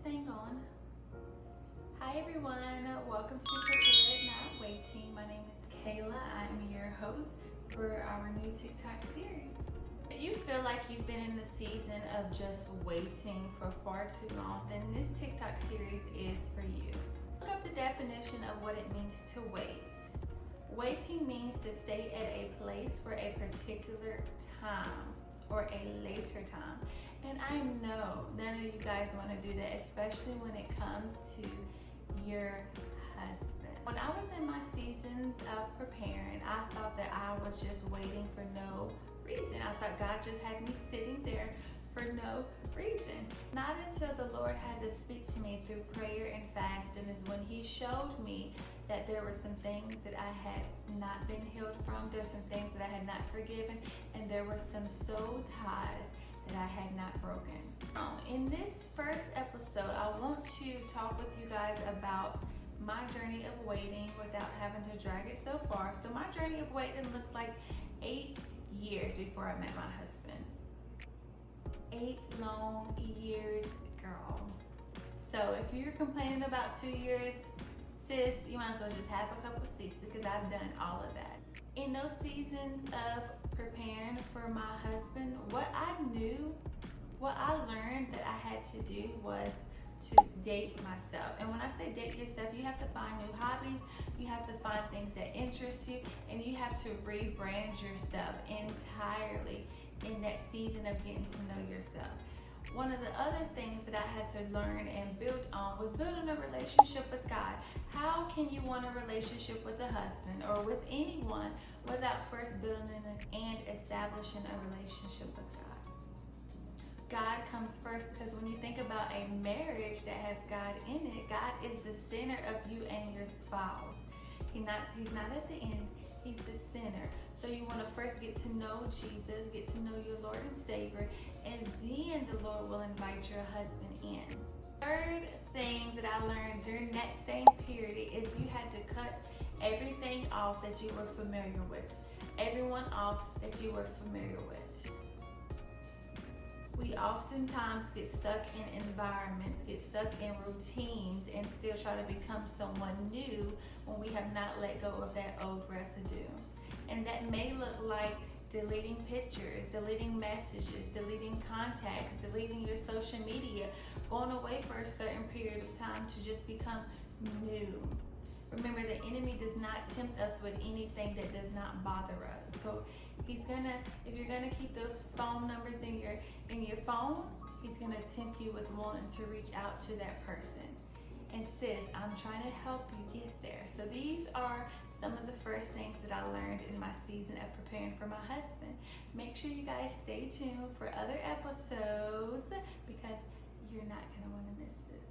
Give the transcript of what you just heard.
thing on? Hi everyone, welcome to Prepared Not Waiting. My name is Kayla. I'm your host for our new TikTok series. If you feel like you've been in the season of just waiting for far too long, then this TikTok series is for you. Look up the definition of what it means to wait. Waiting means to stay at a place for a particular time or a later time. And I know none of you guys want to do that, especially when it comes to your husband. When I was in my season of preparing, I thought that I was just waiting for no reason. I thought God just had me sitting there for no reason. Not until the Lord had to speak to me through prayer and fasting is when He showed me that there were some things that I had not been healed from. There were some things that I had not forgiven, and there were some soul ties that I had not broken. In this first episode, I want to talk with you guys about my journey of waiting without having to drag it so far. So my journey of waiting looked like 8 years before I met my husband. 8 long years, girl. So if you're complaining about 2 years, sis, you might as well just have a couple seats because I've done all of that. In those seasons of preparing for my husband, what I learned that I had to do was to date myself. And when I say date yourself, you have to find new hobbies, you have to find things that interest you, and you have to rebrand yourself entirely in that season of getting to know yourself. One of the other things that I had to learn and build on was building a relationship with God. How can you want a relationship with a husband or with anyone without first building and establishing a relationship with God? God comes first, because when you think about a marriage that has God in it, God is the center of you and your spouse. He's not at the end, He's the center. So you want to first get to know Jesus, get to know your Lord and Savior, and then the Lord will invite your husband in. Third thing that I learned during that same period is you had to cut everything off that you were familiar with. Everyone off that you were familiar with. We oftentimes get stuck in environments, get stuck in routines, and still try to become someone new when we have not let go of that old residue. And that may look like deleting pictures, deleting messages, deleting contacts, deleting your social media, going away for a certain period of time to just become new. Remember, the enemy does not tempt us with anything that does not bother us. So if you're gonna keep those phone numbers in your phone, he's gonna tempt you with wanting to reach out to that person. And sis, I'm trying to help you get there. So these are some of the first things that I learned in my season of preparing for my husband. Make sure you guys stay tuned for other episodes because you're not gonna wanna miss this.